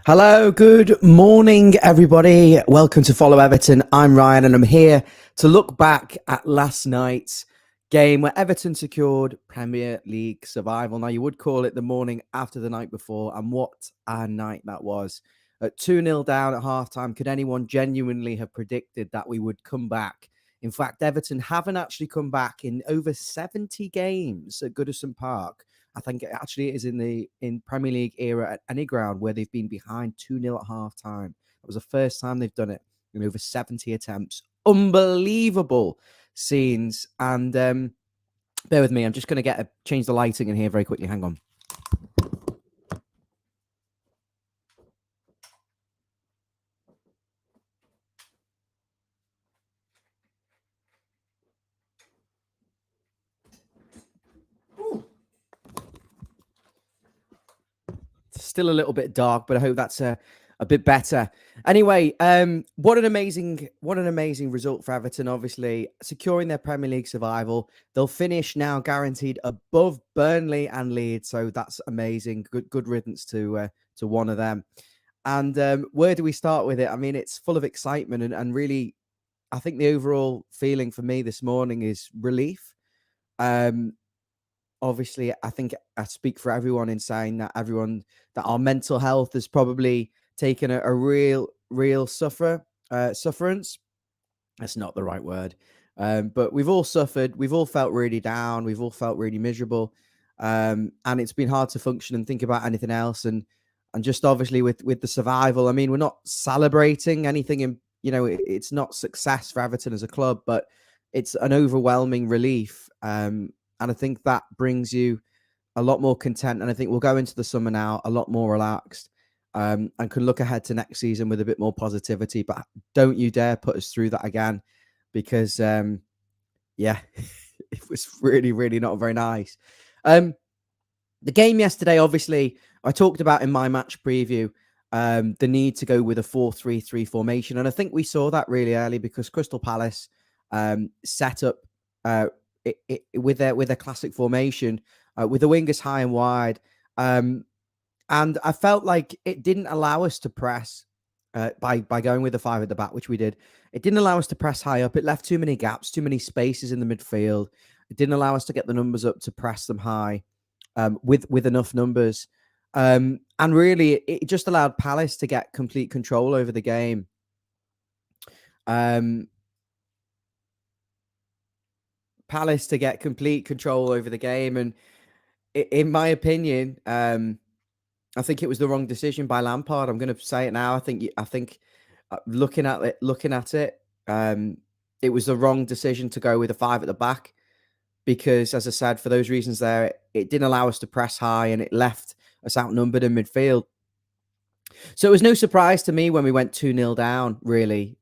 Hello, good morning, everybody. Welcome to Follow Everton. I'm Ryan, and I'm here to look back at last night's game where Everton secured Premier League survival. Now, you would call it the morning after the night before, and what a night that was. At 2-0 down at halftime, could anyone genuinely have predicted that we would come back? In fact, Everton haven't actually come back in over 70 games at Goodison Park. I think it actually is in Premier League era at any ground where they've been behind 2-0 at half time. That was the first time they've done it in over 70 attempts. Unbelievable scenes. And bear with me, I'm just going to change the lighting in here very quickly. Hang on. Still a little bit dark, but I hope that's a bit better. Anyway, what an amazing result for Everton. Obviously, securing their Premier League survival. They'll finish now guaranteed above Burnley and Leeds, so that's amazing. Good riddance to one of them. And where do we start with it? I mean, it's full of excitement and really, I think the overall feeling for me this morning is relief. Obviously, I think I speak for everyone in saying that our mental health has probably taken a real sufferance. That's not the right word. But we've all suffered. We've all felt really down. We've all felt really miserable. And it's been hard to function and think about anything else. And just obviously with the survival, I mean, we're not celebrating anything it's not success for Everton as a club, but it's an overwhelming relief. And I think that brings you a lot more content. And I think we'll go into the summer now a lot more relaxed and can look ahead to next season with a bit more positivity. But don't you dare put us through that again, because, it was really, really not very nice. The game yesterday, obviously, I talked about in my match preview, the need to go with a 4-3-3 formation. And I think we saw that really early because Crystal Palace set up with their classic formation, with the wingers high and wide. And I felt like it didn't allow us to press by going with the five at the back, which we did. It didn't allow us to press high up. It left too many gaps, too many spaces in the midfield. It didn't allow us to get the numbers up to press them high with enough numbers. And really, it just allowed Palace to get complete control over the game. Palace to get complete control over the game. And in my opinion, I think it was the wrong decision by Lampard. I'm going to say it now. I think looking at it, it was the wrong decision to go with a five at the back because, as I said, for those reasons there, it didn't allow us to press high and it left us outnumbered in midfield. So it was no surprise to me when we went 2-0 down, really,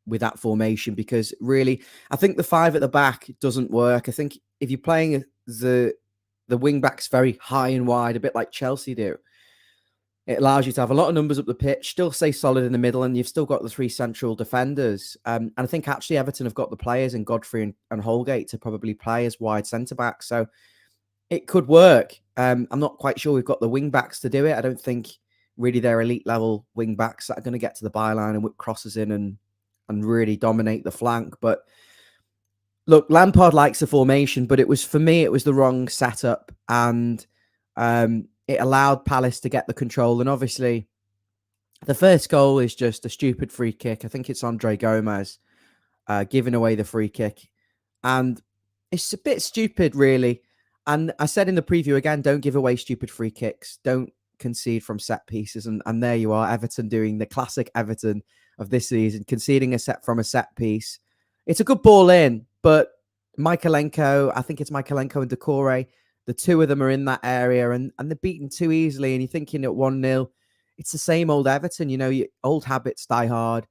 with that formation, because really, I think the five at the back doesn't work. I think if you're playing the wing backs very high and wide, a bit like Chelsea do, it allows you to have a lot of numbers up the pitch, still stay solid in the middle, and you've still got the three central defenders. And I think actually Everton have got the players in Godfrey and Holgate to probably play as wide centre backs. So it could work. I'm not quite sure we've got the wing backs to do it. I don't think really they're elite level wing backs that are going to get to the byline and whip crosses in and really dominate the flank. But look, Lampard likes the formation, but for me, it was the wrong setup. And it allowed Palace to get the control. And obviously, the first goal is just a stupid free kick. I think it's Andre Gomez giving away the free kick. And it's a bit stupid, really. And I said in the preview again, don't give away stupid free kicks. Don't concede from set pieces. And there you are, Everton doing the classic Everton of this season, conceding a set piece. It's a good ball in, but Michaelenko, I think it's Michaelenko and Decore, the two of them are in that area and they're beaten too easily. And you're thinking at 1-0, it's the same old Everton, your old habits die hard.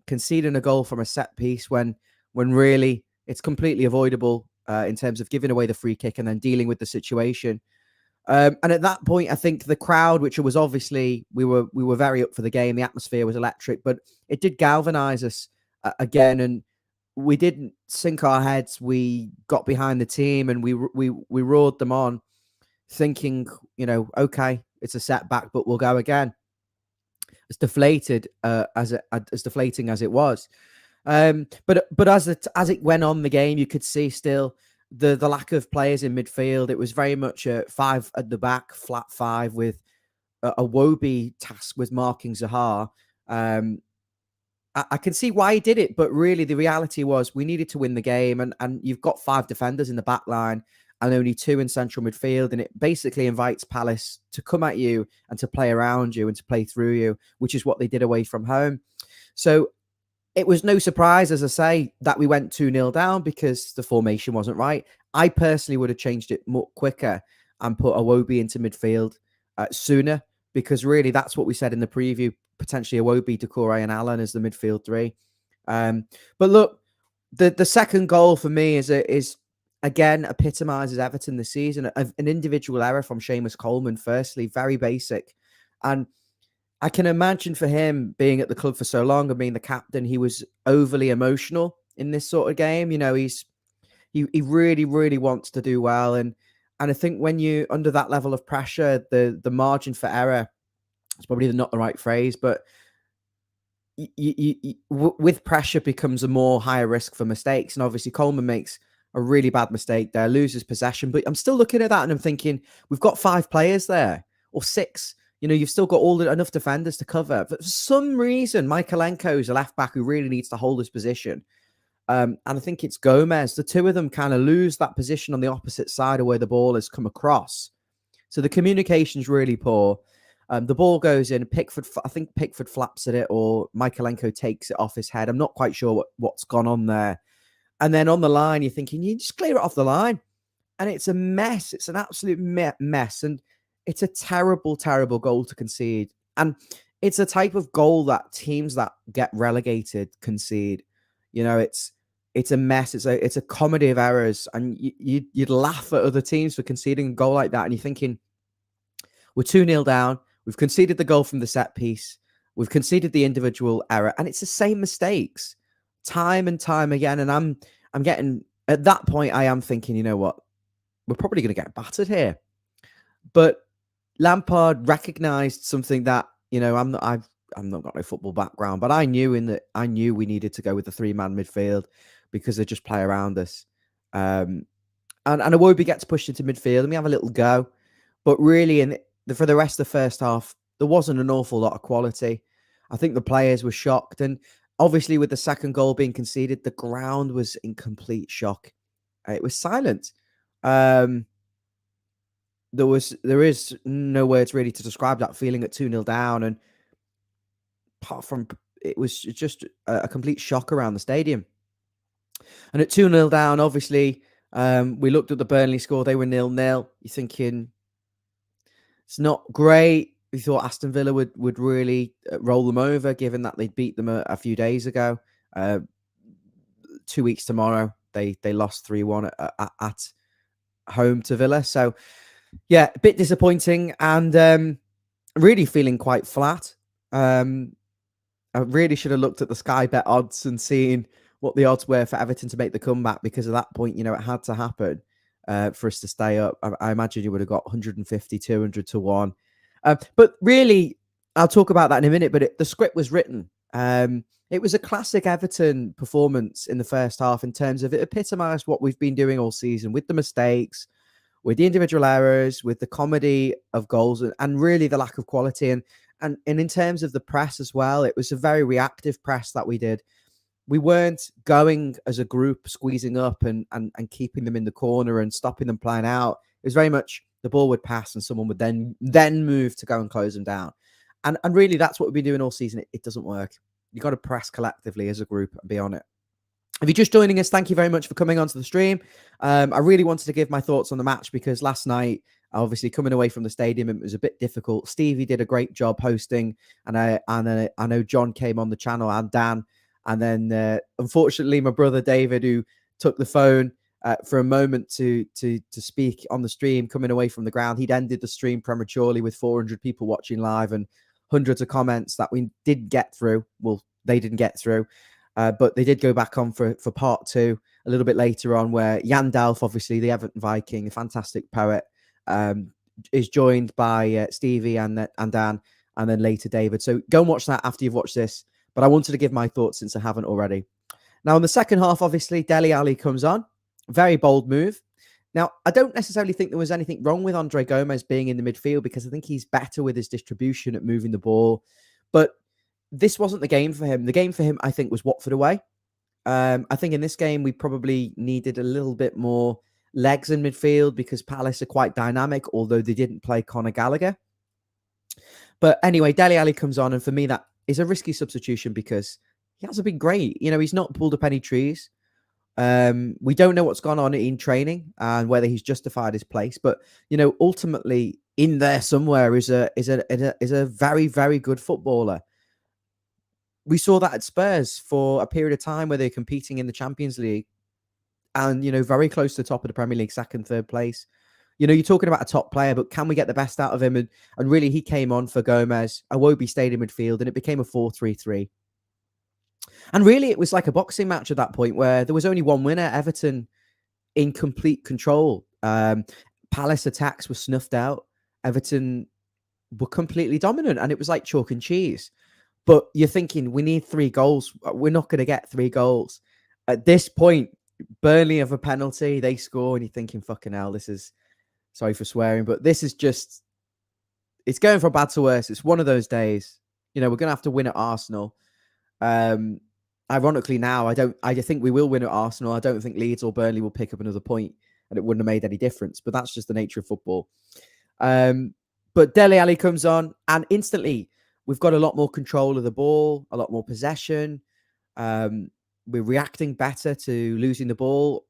Conceding a goal from a set piece when really it's completely avoidable in terms of giving away the free kick and then dealing with the situation. And at that point, I think the crowd, which was obviously, we were very up for the game. The atmosphere was electric, but it did galvanize us again. And we didn't sink our heads. We got behind the team and we roared them on, thinking, okay, it's a setback, but we'll go again. As deflated as deflating as it was. But as it went on the game, you could see still the lack of players in midfield. It was very much a five at the back, flat five with a Wobie task with marking Zaha. I can see why he did it, but really the reality was we needed to win the game, and you've got 5 defenders in the back line and only 2 in central midfield, and it basically invites Palace to come at you and to play around you and to play through you, which is what they did away from home. So it was no surprise, as I say, that we went 2-0 down because the formation wasn't right. I personally would have changed it more quicker and put Iwobi into midfield sooner, because really that's what we said in the preview, potentially Iwobi, Doucouré and Allen as the midfield 3. But look, the second goal for me is again epitomises Everton this season. An individual error from Seamus Coleman, firstly, very basic. And I can imagine for him being at the club for so long and being the captain, he was overly emotional in this sort of game. You know, he really, really wants to do well. And I think when you under that level of pressure, the margin for error, it's probably not the right phrase, but with pressure becomes a more higher risk for mistakes. And obviously Coleman makes a really bad mistake there, loses possession. But I'm still looking at that and I'm thinking, we've got 5 players there, or 6. You know, you've still got enough defenders to cover. But for some reason, Michaelenko is a left back who really needs to hold his position. And I think it's Gomez. The two of them kind of lose that position on the opposite side of where the ball has come across. So the communication's really poor. The ball goes in. I think Pickford flaps at it, or Michaelenko takes it off his head. I'm not quite sure what's gone on there. And then on the line, you're thinking, you just clear it off the line. And it's a mess. It's an absolute mess. And it's a terrible, terrible goal to concede. And it's a type of goal that teams that get relegated concede. You know, it's a mess. It's a comedy of errors. And you'd laugh at other teams for conceding a goal like that. And you're thinking, we're 2-0 down. We've conceded the goal from the set piece. We've conceded the individual error. And it's the same mistakes time and time again. And I'm getting, at that point, I am thinking, you know what? We're probably going to get battered here. But Lampard recognised something that, you know, I've not got no football background, but I knew we needed to go with the 3-man midfield because they just play around us. And Iwobi gets pushed into midfield and we have a little go. But really, for the rest of the first half, there wasn't an awful lot of quality. I think the players were shocked. And obviously, with the second goal being conceded, the ground was in complete shock. It was silent. There is no words really to describe that feeling at 2-0 down. And apart from, it was just a complete shock around the stadium. And at 2-0 down, obviously, we looked at the Burnley score. They were 0-0. You're thinking, it's not great. We thought Aston Villa would really roll them over, given that they'd beat them a few days ago. 2 weeks tomorrow, they lost 3-1 at home to Villa. So, yeah, a bit disappointing and really feeling quite flat. I really should have looked at the Sky Bet odds and seen what the odds were for Everton to make the comeback, because at that point, you know, it had to happen for us to stay up. I imagine you would have got 150, 200 to 1. But really, I'll talk about that in a minute, but the script was written. It was a classic Everton performance in the first half in terms of it epitomised what we've been doing all season, with the mistakes, with the individual errors, with the comedy of goals, and really the lack of quality. And in terms of the press as well, it was a very reactive press that we did. We weren't going as a group, squeezing up and keeping them in the corner and stopping them playing out. It was very much the ball would pass and someone would then move to go and close them down. And really, that's what we've been doing all season. It doesn't work. You've got to press collectively as a group and be on it. If you're just joining us, thank you very much for coming onto the stream. I really wanted to give my thoughts on the match because last night, obviously coming away from the stadium, it was a bit difficult. Stevie did a great job hosting, and I know John came on the channel, and Dan. And then, unfortunately, my brother David, who took the phone for a moment to speak on the stream, coming away from the ground, he'd ended the stream prematurely with 400 people watching live and hundreds of comments that we did get through. Well, they didn't get through, but they did go back on for part 2 a little bit later on, where Jan Delf, obviously the Everton Viking, a fantastic poet, is joined by Stevie and Dan, and then later David. So go and watch that after you've watched this. But I wanted to give my thoughts since I haven't already. Now, in the second half, obviously, Dele Alli comes on. Very bold move. Now, I don't necessarily think there was anything wrong with Andre Gomez being in the midfield because I think he's better with his distribution at moving the ball. But this wasn't the game for him. The game for him, I think, was Watford away. I think in this game, we probably needed a little bit more legs in midfield because Palace are quite dynamic, although they didn't play Conor Gallagher. But anyway, Dele Alli comes on, and for me, that is a risky substitution because he hasn't been great. You know, he's not pulled up any trees. We don't know what's gone on in training and whether he's justified his place, but you know, ultimately, in there somewhere is a very, very good footballer. We saw that at Spurs for a period of time where they're competing in the Champions League and, you know, very close to the top of the Premier League, second, third place. You know, you're talking about a top player, but can we get the best out of him? And really, he came on for Gomez. Iwobi stayed in midfield, and it became a 4-3-3. And really, it was like a boxing match at that point where there was only one winner, Everton in complete control. Palace attacks were snuffed out. Everton were completely dominant, and it was like chalk and cheese. But you're thinking, we need 3 goals. We're not going to get 3 goals. At this point, Burnley have a penalty. They score, and you're thinking, fucking hell, this is... Sorry for swearing, but this is just... It's going from bad to worse. It's one of those days. You know, we're going to have to win at Arsenal. Ironically now, I think we will win at Arsenal. I don't think Leeds or Burnley will pick up another point, and it wouldn't have made any difference. But that's just the nature of football. But Dele Alli comes on, and instantly we've got a lot more control of the ball, a lot more possession. We're reacting better to losing the ball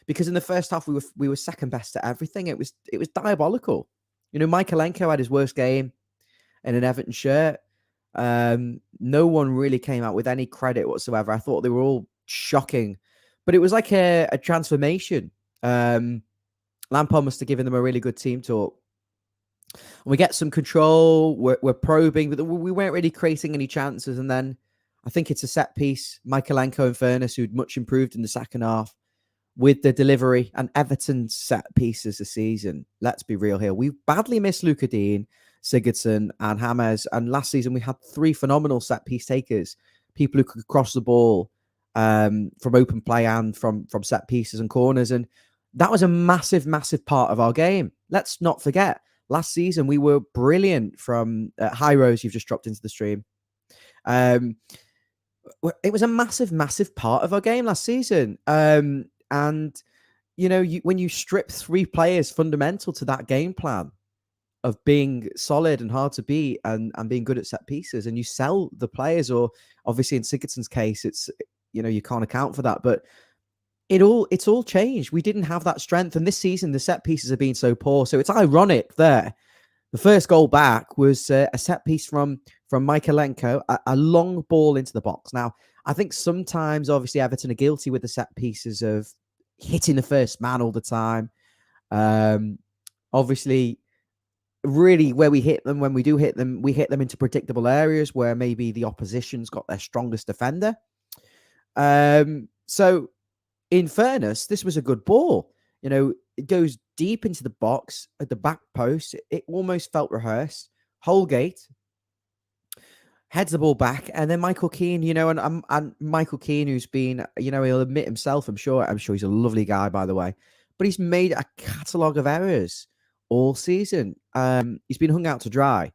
because in the first half we were second best at everything. It was diabolical. You know, Michaelenko had his worst game in an Everton shirt. No one really came out with any credit whatsoever. I thought they were all shocking, but it was like a transformation. Lampard must have given them a really good team talk. And we get some control. We're probing, but we weren't really creating any chances. And then I think it's a set piece. Michaelenko and Furness, who'd much improved in the second half with the delivery, and Everton's set pieces this season. Let's be real here. We badly missed Luka Dean, Sigurdsson and James. And last season, we had 3 phenomenal set piece takers, people who could cross the ball from open play and from set pieces and corners. And that was a massive, massive part of our game. Let's not forget, last season, we were brilliant from High Rose. You've just dropped into the stream. It was a massive, massive part of our game last season. And, you know, when you strip 3 players fundamental to that game plan of being solid and hard to beat and being good at set pieces, and you sell the players, or obviously in Sigurdsson's case, it's, you know, you can't account for that, but it's all changed. We didn't have that strength. And this season, the set pieces have been so poor. So it's ironic there. The first goal back was a set piece from Michaelenko, a long ball into the box. Now, I think sometimes, obviously, Everton are guilty with the set pieces of hitting the first man all the time. Obviously, really, where we hit them, when we do hit them, we hit them into predictable areas where maybe the opposition's got their strongest defender. So, in fairness, this was a good ball. You know, it goes deep into the box at the back post. It almost felt rehearsed. Holgate heads the ball back, and then Michael Keane, you know, and Michael Keane, who's been, you know, he'll admit himself, I'm sure he's a lovely guy, by the way, but he's made a catalogue of errors all season. He's been hung out to dry.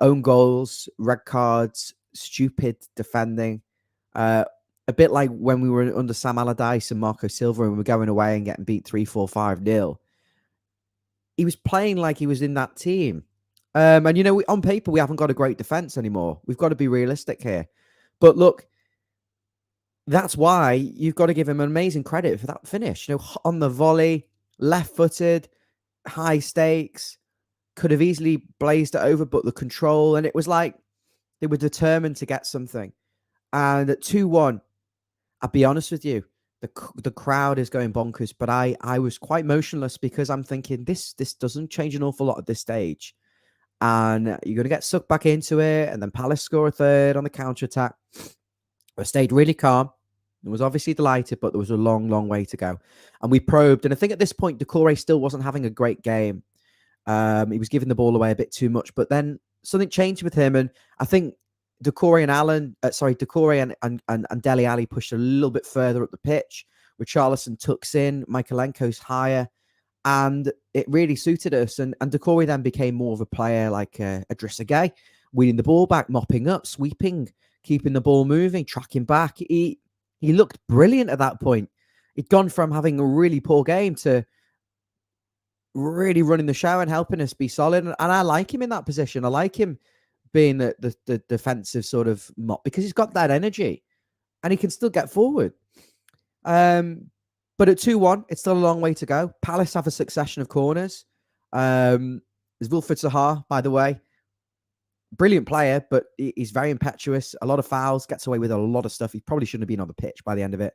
Own goals, red cards, stupid defending. A bit like when we were under Sam Allardyce and Marco Silva and we were going away and getting beat 3-4-5-0. He was playing like he was in that team. And, you know, on paper, we haven't got a great defense anymore. We've got to be realistic here. But look, that's why you've got to give him an amazing credit for that finish. You know, on the volley, left-footed, high stakes, could have easily blazed it over, but the control. And it was like they were determined to get something. And at 2-1, I'll be honest with you, the crowd is going bonkers, but I was quite motionless because I'm thinking this doesn't change an awful lot at this stage. And you're going to get sucked back into it, and then Palace score a third on the counter-attack. I stayed really calm. I was obviously delighted, but there was a long, long way to go. And we probed, and I think at this point, Doucouré still wasn't having a great game. He was giving the ball away a bit too much, but then something changed with him, and I think Decore and Dele Alli pushed a little bit further up the pitch. Richarlison tucks in, Michaelenko's higher, and it really suited us. And Decore then became more of a player like a Idrissa Gueye, winning the ball back, mopping up, sweeping, keeping the ball moving, tracking back. He looked brilliant at that point. He'd gone from having a really poor game to really running the show and helping us be solid. And I like him in that position. I like him being the defensive sort of mop because he's got that energy and he can still get forward. But at 2-1, it's still a long way to go. Palace have a succession of corners. There's Wilfried Zaha, by the way. Brilliant player, but he's very impetuous. A lot of fouls, gets away with a lot of stuff. He probably shouldn't have been on the pitch by the end of it.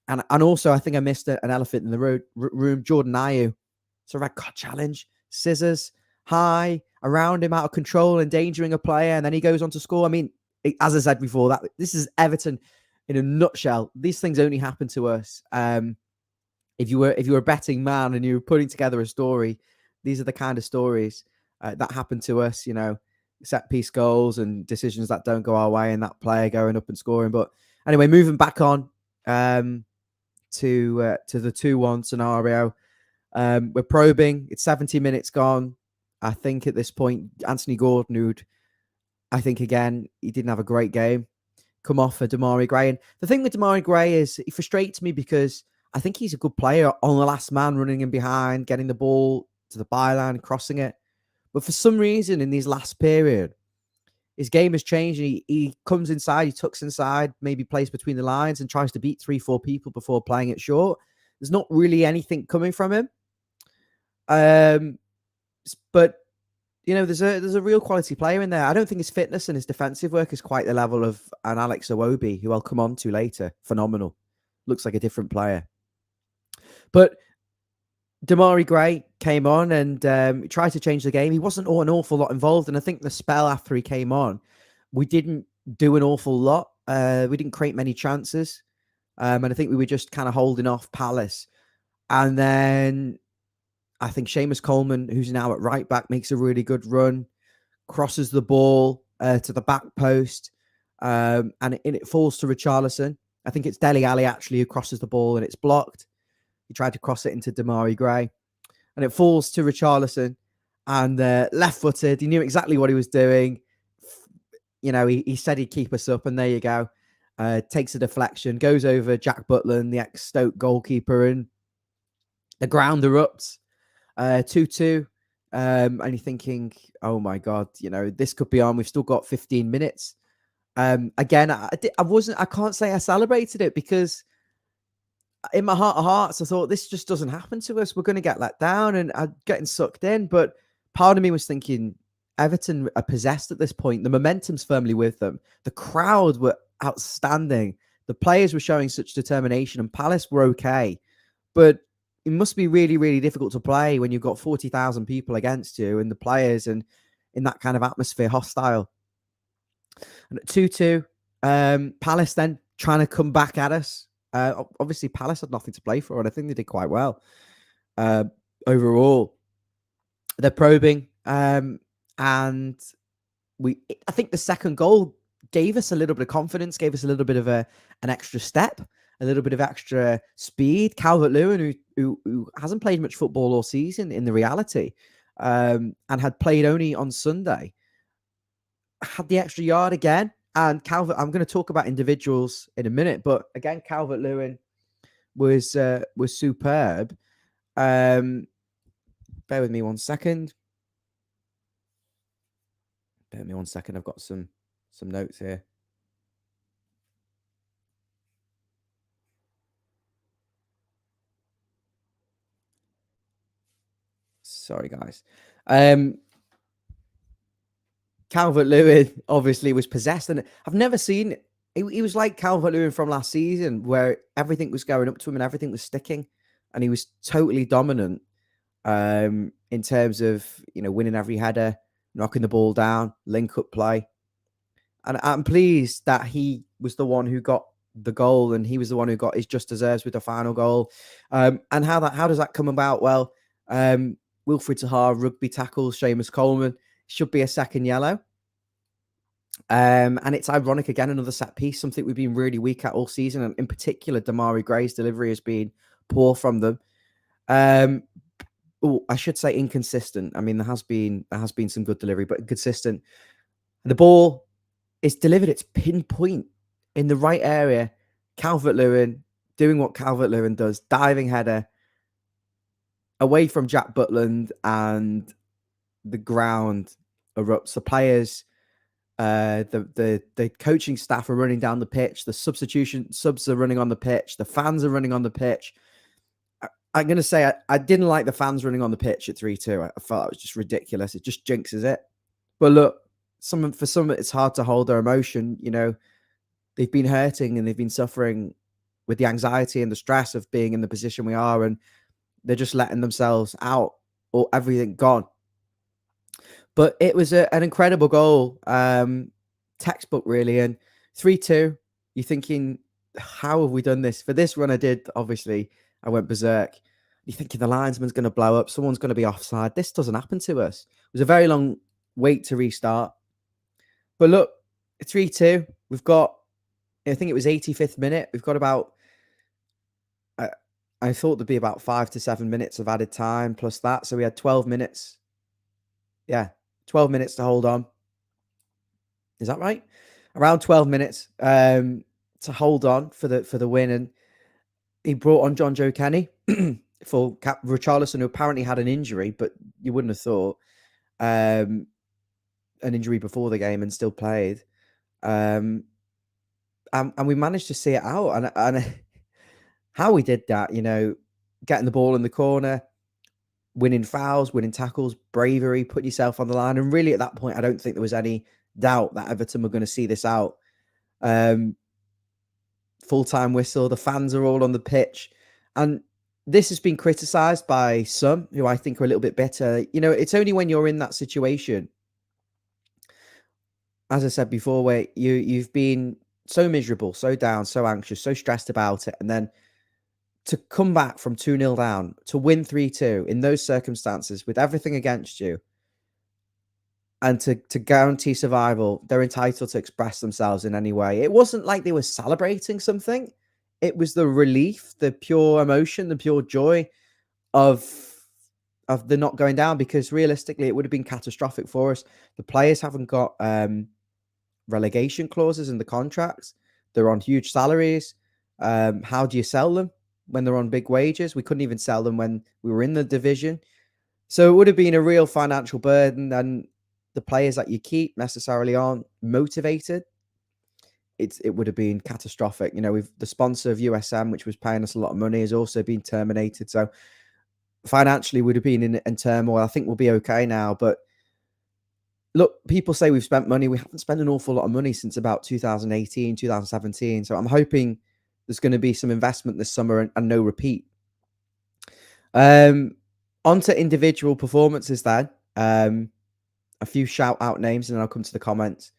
And also, I think I missed an elephant in the room. Jordan Ayew. It's a red card challenge. Scissors, high, around him, out of control, endangering a player, and then he goes on to score. I mean, as I said before, this is Everton in a nutshell. These things only happen to us. If you were a betting man and you were putting together a story, these are the kind of stories that happen to us. You know, set piece goals and decisions that don't go our way, and that player going up and scoring. But anyway, moving back on to the 2-1 scenario. We're probing. It's 70 minutes gone. I think at this point, Anthony Gordon, who'd, I think again, he didn't have a great game, come off for Demarai Gray. And the thing with Demarai Gray is he frustrates me because I think he's a good player on the last man, running in behind, getting the ball to the byline, crossing it. But for some reason in this last period, his game has changed. He comes inside, he tucks inside, maybe plays between the lines and tries to beat 3-4 people before playing it short. There's not really anything coming from him. But you know, there's a real quality player in there. I don't think his fitness and his defensive work is quite the level of an Alex Iwobi, who I'll come on to later. Phenomenal. Looks like a different player. But Demarai Gray came on and tried to change the game. He wasn't an awful lot involved. And I think the spell after he came on, we didn't do an awful lot. We didn't create many chances. And I think we were just kind of holding off Palace. And then I think Seamus Coleman, who's now at right back, makes a really good run, crosses the ball to the back post, and it falls to Richarlison. I think it's Dele Alli actually who crosses the ball and it's blocked. He tried to cross it into Demarai Gray, and it falls to Richarlison, and left-footed. He knew exactly what he was doing. You know, he said he'd keep us up, and there you go. Takes a deflection, goes over Jack Butland, the ex-Stoke goalkeeper, and the ground erupts. 2-2. And you're thinking, oh my God, you know, this could be on. We've still got 15 minutes. Again, I can't say I celebrated it because in my heart of hearts, I thought this just doesn't happen to us. We're going to get let down and I'm getting sucked in. But part of me was thinking Everton are possessed at this point. The momentum's firmly with them. The crowd were outstanding. The players were showing such determination, and Palace were okay. But it must be really, really difficult to play when you've got 40,000 people against you and the players and in that kind of atmosphere, hostile. And at 2-2, Palace then trying to come back at us. Obviously, Palace had nothing to play for, and I think they did quite well. Overall, they're probing, and I think the second goal gave us a little bit of confidence, gave us a little bit of an extra step, a little bit of extra speed. Calvert Lewin, who hasn't played much football all season in the reality, and had played only on Sunday, had the extra yard again. And Calvert, I'm going to talk about individuals in a minute, but again, Calvert Lewin was superb. Bear with me one second. I've got some notes here. Sorry, guys. Calvert Lewin obviously was possessed, and I've never seen. He was like Calvert Lewin from last season, where everything was going up to him and everything was sticking, and he was totally dominant in terms of, you know, winning every header, knocking the ball down, link up play. And I'm pleased that he was the one who got the goal, and he was the one who got his just deserves with the final goal. And how does that come about? Well, Wilfried Zaha rugby tackles Seamus Coleman. Should be a second yellow. And it's ironic again, another set piece, something we've been really weak at all season, and in particular, Damari Gray's delivery has been poor from them. I should say inconsistent. I mean, there has been some good delivery, but inconsistent. The ball is delivered; it's pinpoint in the right area. Calvert Lewin doing what Calvert Lewin does, diving header away from Jack Butland, and the ground erupts. The players. The coaching staff are running down the pitch. The subs are running on the pitch. The fans are running on the pitch. I'm going to say I didn't like the fans running on the pitch at 3-2. I felt it was just ridiculous. It just jinxes it. But look, for some, it's hard to hold their emotion. You know, they've been hurting and they've been suffering with the anxiety and the stress of being in the position we are, and they're just letting themselves out, or everything gone. But it was an incredible goal, textbook really. And 3-2, you're thinking, how have we done this? For this run I did, obviously, I went berserk. You're thinking the linesman's going to blow up. Someone's going to be offside. This doesn't happen to us. It was a very long wait to restart. But look, 3-2. We've got, I think it was 85th minute. We've got about, I thought there'd be about 5 to 7 minutes of added time plus that. So we had 12 minutes. Yeah, 12 minutes to hold on. Is that right? Around 12 minutes to hold on for the win. And he brought on John Joe Kenny for Richarlison, who apparently had an injury, but you wouldn't have thought an injury before the game, and still played. And we managed to see it out. And how we did that, you know, getting the ball in the corner, winning fouls, winning tackles, bravery, putting yourself on the line. And really at that point, I don't think there was any doubt that Everton were going to see this out. Full-time whistle. The fans are all on the pitch. And this has been criticised by some who I think are a little bit better. You know, it's only when you're in that situation, as I said before, where you've been so miserable, so down, so anxious, so stressed about it, and then to come back from 2-0 down, to win 3-2 in those circumstances with everything against you, and to guarantee survival, they're entitled to express themselves in any way. It wasn't like they were celebrating something. It was the relief, the pure emotion, the pure joy of the not going down, because realistically, it would have been catastrophic for us. The players haven't got relegation clauses in the contracts. They're on huge salaries. How do you sell them when they're on big wages? We couldn't even sell them when we were in the division. So it would have been a real financial burden, and the players that you keep necessarily aren't motivated. It would have been catastrophic. You know, the sponsor of USM, which was paying us a lot of money, has also been terminated. So financially would have been in turmoil. I think we'll be okay now. But look, people say we've spent money. We haven't spent an awful lot of money since about 2018, 2017. So I'm hoping there's going to be some investment this summer and no repeat. On to individual performances then. A few shout out names, and then I'll come to the comments.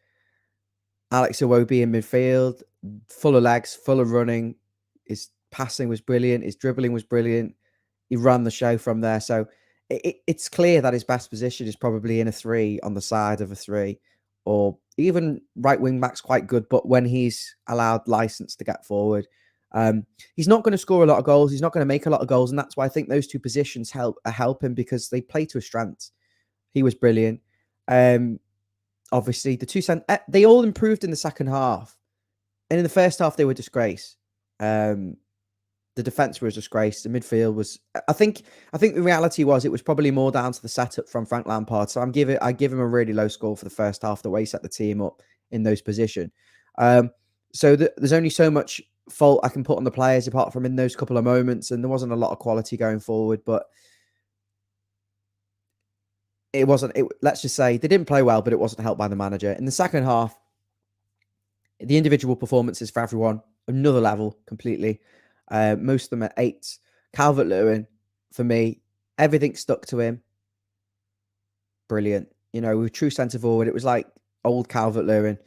Alex Iwobi in midfield, full of legs, full of running. His passing was brilliant. His dribbling was brilliant. He ran the show from there. So it's clear that his best position is probably in a 3, on the side of a 3, or even right wing back's quite good. But when he's allowed license to get forward, he's not going to score a lot of goals. He's not going to make a lot of goals. And that's why I think those two positions help him, because they play to his strengths. He was brilliant. Obviously, they all improved in the second half. And in the first half, they were disgrace. The defense was a disgrace. The midfield was. I think the reality was it was probably more down to the setup from Frank Lampard. So I give him a really low score for the first half, the way he set the team up in those positions. So there's only so much fault I can put on the players apart from in those couple of moments, and there wasn't a lot of quality going forward. But it wasn't. Let's just say they didn't play well, but it wasn't helped by the manager. In the second half, the individual performances for everyone, another level completely. Most of them at 8s. Calvert Lewin, for me, everything stuck to him. Brilliant. You know, with true centre forward, it was like old Calvert Lewin.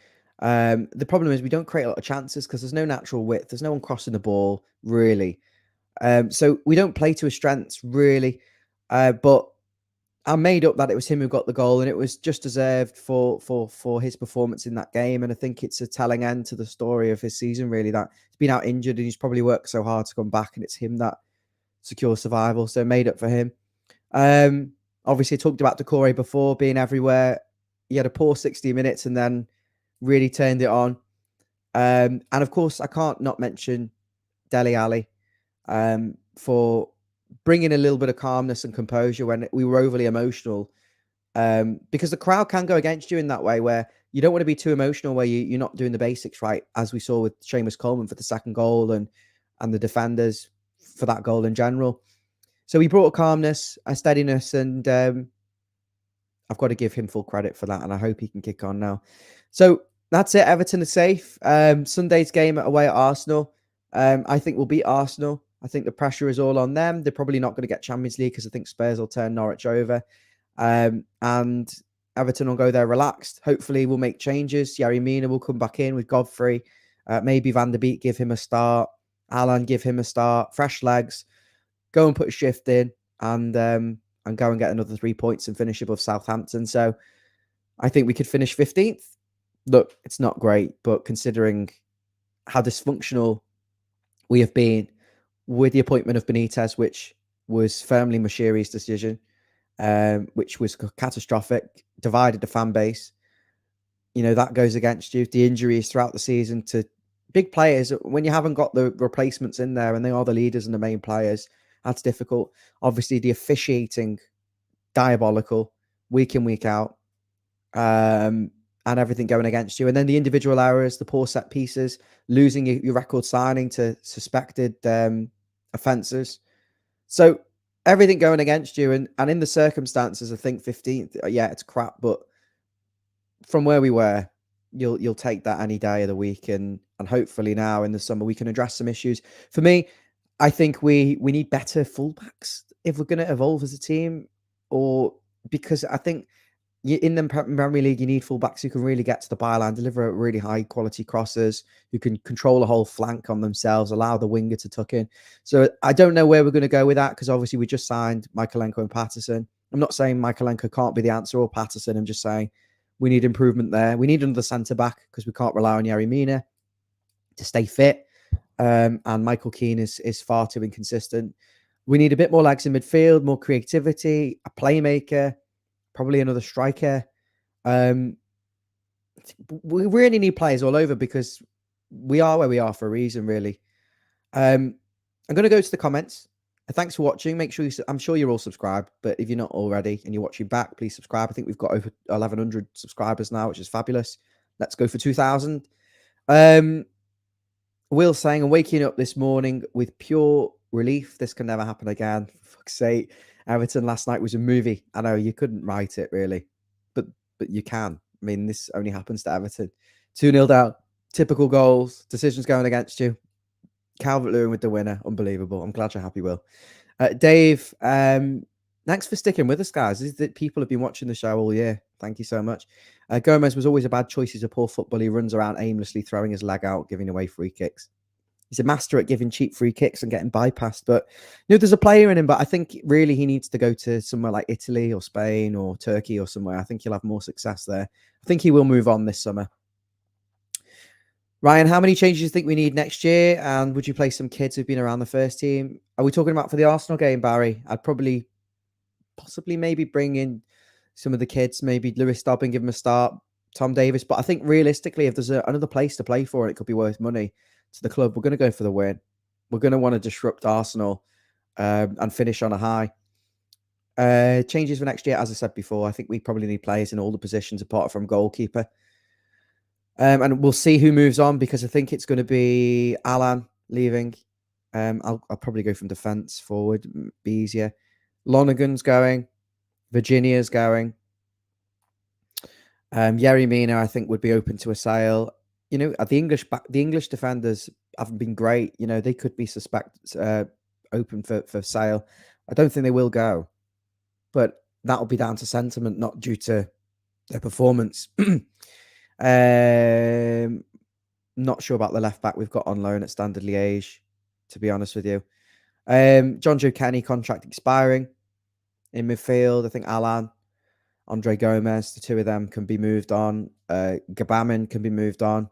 The problem is we don't create a lot of chances because there's no natural width. There's no one crossing the ball, really. So we don't play to his strengths, really. But I made up that it was him who got the goal, and it was just deserved for his performance in that game. And I think it's a telling end to the story of his season, really, that he's been out injured and he's probably worked so hard to come back, and it's him that secures survival. So made up for him. Obviously, I talked about Decore before being everywhere. He had a poor 60 minutes and then really turned it on. And of course, I can't not mention Dele Alli for bringing a little bit of calmness and composure when we were overly emotional. Because the crowd can go against you in that way, where you don't want to be too emotional, where you're not doing the basics right, as we saw with Seamus Coleman for the second goal and the defenders for that goal in general. So he brought a calmness, a steadiness, and I've got to give him full credit for that, and I hope he can kick on now. So that's it. Everton are safe. Sunday's game away at Arsenal. I think we'll beat Arsenal. I think the pressure is all on them. They're probably not going to get Champions League because I think Spurs will turn Norwich over. And Everton will go there relaxed. Hopefully we'll make changes. Yerry Mina will come back in with Godfrey. Maybe Van der Beek, give him a start. Alan, give him a start. Fresh legs. Go and put a shift in and go and get another 3 points and finish above Southampton. So I think we could finish 15th. Look, it's not great, but considering how dysfunctional we have been with the appointment of Benitez, which was firmly Moshiri's decision, which was catastrophic, divided the fan base, that goes against you. The injuries throughout the season to big players, when you haven't got the replacements in there and they are the leaders and the main players, that's difficult. Obviously, the officiating, diabolical, week in, week out, and everything going against you. And then the individual errors, the poor set pieces, losing your record signing to suspected offences. So everything going against you. And in the circumstances, I think 15th, yeah, it's crap. But from where we were, you'll take that any day of the week. And hopefully now in the summer, we can address some issues. For me, I think we need better fullbacks if we're going to evolve as a team, or because I think in the Premier League, you need fullbacks who can really get to the byline, deliver really high quality crosses, who can control a whole flank on themselves, allow the winger to tuck in. So I don't know where we're going to go with that, because obviously we just signed Michaelenko and Patterson. I'm not saying Michaelenko can't be the answer or Patterson. I'm just saying we need improvement there. We need another centre back because we can't rely on Yerry Mina to stay fit. And Michael Keane is far too inconsistent. We need a bit more legs in midfield, more creativity, a playmaker, probably another striker. We really need players all over, because we are where we are for a reason, really. I'm going to go to the comments. Thanks for watching. Make sure I'm sure you're all subscribed, but if you're not already and you're watching back, please subscribe. I think we've got over 1,100 subscribers now, which is fabulous. Let's go for 2,000. Will saying, I'm waking up this morning with pure relief. This can never happen again. For fuck's sake. Everton last night was a movie. I know you couldn't write it really, but you can. I mean, this only happens to Everton. 2-0 down. Typical goals. Decisions going against you. Calvert Lewin with the winner. Unbelievable. I'm glad you're happy, Will. Dave, thanks for sticking with us, guys. This is that people have been watching the show all year. Thank you so much. Gomez was always a bad choice. He's a poor footballer. He runs around aimlessly, throwing his leg out, giving away free kicks. He's a master at giving cheap free kicks and getting bypassed. But there's a player in him, but I think really he needs to go to somewhere like Italy or Spain or Turkey or somewhere. I think he'll have more success there. I think he will move on this summer. Ryan, how many changes do you think we need next year? And would you play some kids who've been around the first team? Are we talking about for the Arsenal game, Barry? I'd possibly maybe bring in some of the kids, maybe Lewis Dobbin, give him a start, Tom Davis. But I think realistically, if there's another place to play for and it could be worth money to the club, we're going to go for the win. We're going to want to disrupt Arsenal and finish on a high. Changes for next year, as I said before, I think we probably need players in all the positions apart from goalkeeper. And we'll see who moves on, because I think it's going to be Alan leaving. I'll probably go from defence forward, be easier. Lonergan's going. Virginia's going. Yerry Mina, I think, would be open to a sale. The English defenders haven't been great. They could be open for sale. I don't think they will go, but that'll be down to sentiment, not due to their performance. Not sure about the left back we've got on loan at Standard Liège, to be honest with you. John Joe Kenny contract expiring. In midfield, I think Alan, Andre Gomez, the two of them can be moved on. Gabamin can be moved on.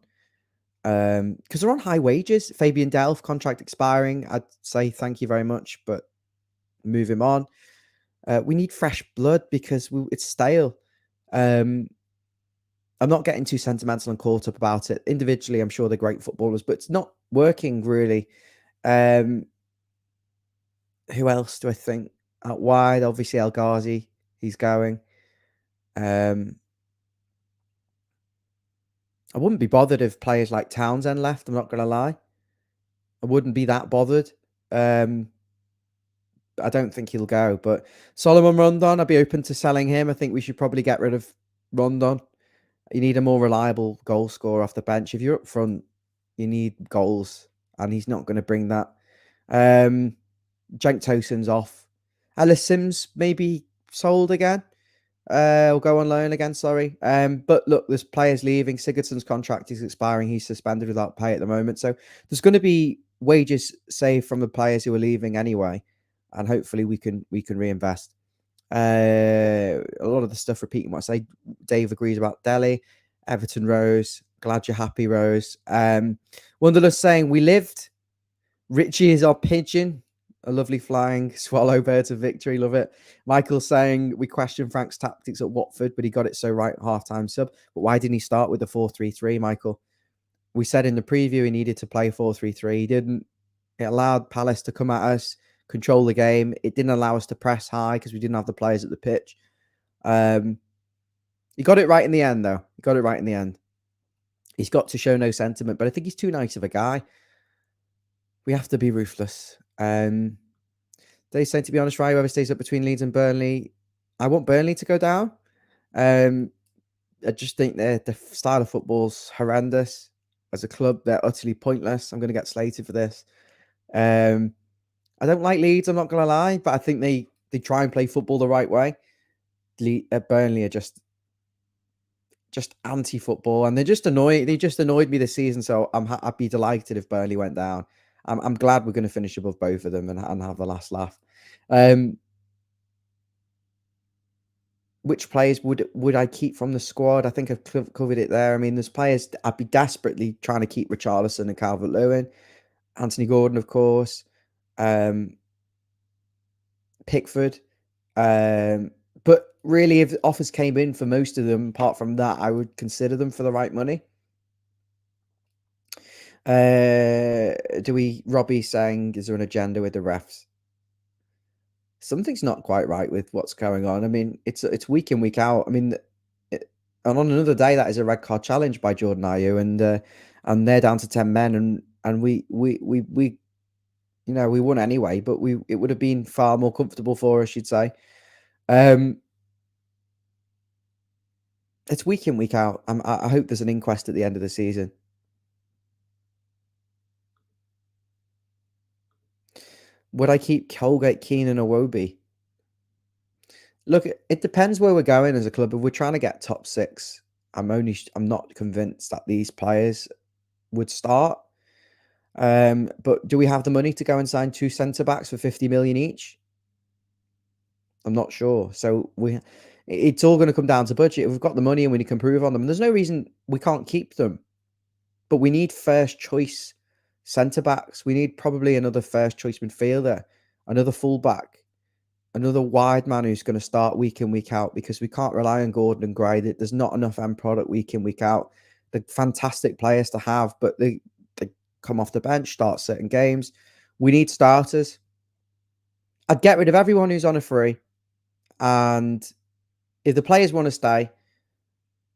Because they're on high wages. Fabian Delph, contract expiring. I'd say thank you very much, but move him on. We need fresh blood because it's stale. I'm not getting too sentimental and caught up about it. Individually, I'm sure they're great footballers, but it's not working really. Who else do I think out wide? Obviously, El Ghazi, he's going. I wouldn't be bothered if players like Townsend left. I'm not going to lie. I wouldn't be that bothered. I don't think he'll go, but Solomon Rondon, I'd be open to selling him. I think we should probably get rid of Rondon. You need a more reliable goal scorer off the bench. If you're up front, you need goals, and he's not going to bring that. Cenk Tosun's off. Ellis Sims maybe sold again. Will go on loan again, sorry. But look, there's players leaving. Sigurdsson's contract is expiring. He's suspended without pay at the moment. So there's going to be wages saved from the players who are leaving anyway. And hopefully we can reinvest. A lot of the stuff repeating what I say. Dave agrees about Delhi. Everton Rose. Glad you're happy, Rose. Wonderless saying we lived. Richie is our pigeon. A lovely flying swallow bird to victory. Love it. Michael saying we questioned Frank's tactics at Watford, but he got it so right at halftime sub. But why didn't he start with the 4-3-3, Michael? We said in the preview he needed to play 4-3-3. He didn't. It allowed Palace to come at us, control the game. It didn't allow us to press high because we didn't have the players at the pitch. He got it right in the end, though. He got it right in the end. He's got to show no sentiment, but I think he's too nice of a guy. We have to be ruthless. They say, to be honest, right, whoever stays up between Leeds and Burnley, I want Burnley to go down. I just think the style of football's horrendous. As a club, they're utterly pointless. I'm going to get slated for this. I don't like Leeds, I'm not going to lie, but I think they try and play football the right way. Burnley are just anti-football, and they just annoyed me this season. So I'd be delighted if Burnley went down. I'm glad we're going to finish above both of them and have the last laugh. Which players would I keep from the squad? I think I've covered it there. I mean, there's players I'd be desperately trying to keep. Richarlison and Calvert Lewin, Anthony Gordon, of course, Pickford. But really, if offers came in for most of them, apart from that, I would consider them for the right money. Robbie saying, is there an agenda with the refs? Something's not quite right with what's going on. I mean, it's week in, week out. I mean, and on another day, that is a red card challenge by Jordan Ayew, and they're down to 10 men, and we won anyway, but it would have been far more comfortable for us, you'd say. It's week in, week out. I hope there's an inquest at the end of the season. Would I keep Colgate, Keane, and Iwobi? Look, it depends where we're going as a club. If we're trying to get top 6, I'm not convinced that these players would start. But do we have the money to go and sign 2 centre backs for 50 million each? I'm not sure. So it's all going to come down to budget. If we've got the money and we can improve on them, and there's no reason we can't keep them. But we need first choice centre backs. We need probably another first choice midfielder, another fullback, another wide man who's going to start week in, week out, because we can't rely on Gordon and Gray. There's not enough end product week in, week out. They're fantastic players to have, but they come off the bench, start certain games. We need starters. I'd get rid of everyone who's on a free. And if the players want to stay,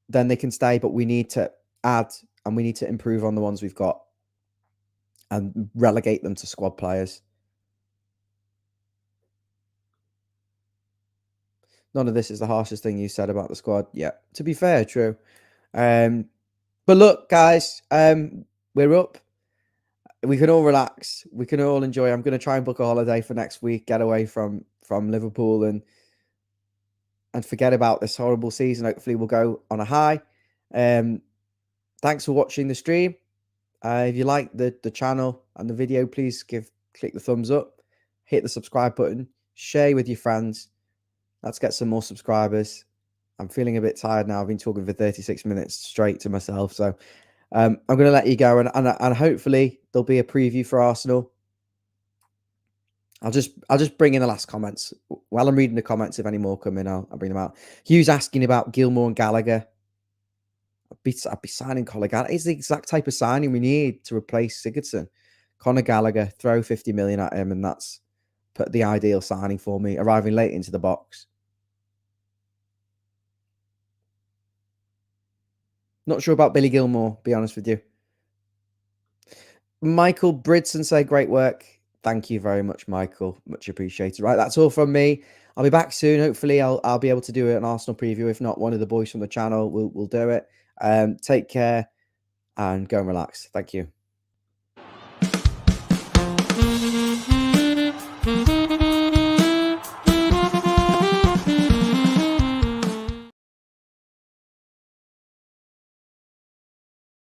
then they can stay, but we need to add and we need to improve on the ones we've got and relegate them to squad players. None of this is the harshest thing you said about the squad. Yeah, to be fair, true. But look, guys, we're up. We can all relax. We can all enjoy. I'm going to try and book a holiday for next week, get away from Liverpool and forget about this horrible season. Hopefully we'll go on a high. Thanks for watching the stream. If you like the channel and the video, please click the thumbs up, hit the subscribe button, share with your friends. Let's get some more subscribers. I'm feeling a bit tired now. I've been talking for 36 minutes straight to myself. So I'm going to let you go, and hopefully there'll be a preview for Arsenal. I'll just bring in the last comments while I'm reading the comments. If any more come in, I'll bring them out. Hugh's asking about Gilmour and Gallagher. I'd be signing Conor Gallagher. It's the exact type of signing we need to replace Sigurdsson. Conor Gallagher, throw 50 million at him, and that's put the ideal signing for me. Arriving late into the box. Not sure about Billy Gilmour, be honest with you. Michael Bridson say great work. Thank you very much, Michael. Much appreciated. Right, that's all from me. I'll be back soon. Hopefully, I'll be able to do an Arsenal preview. If not, one of the boys from the channel will do it. Take care and go and relax. Thank you.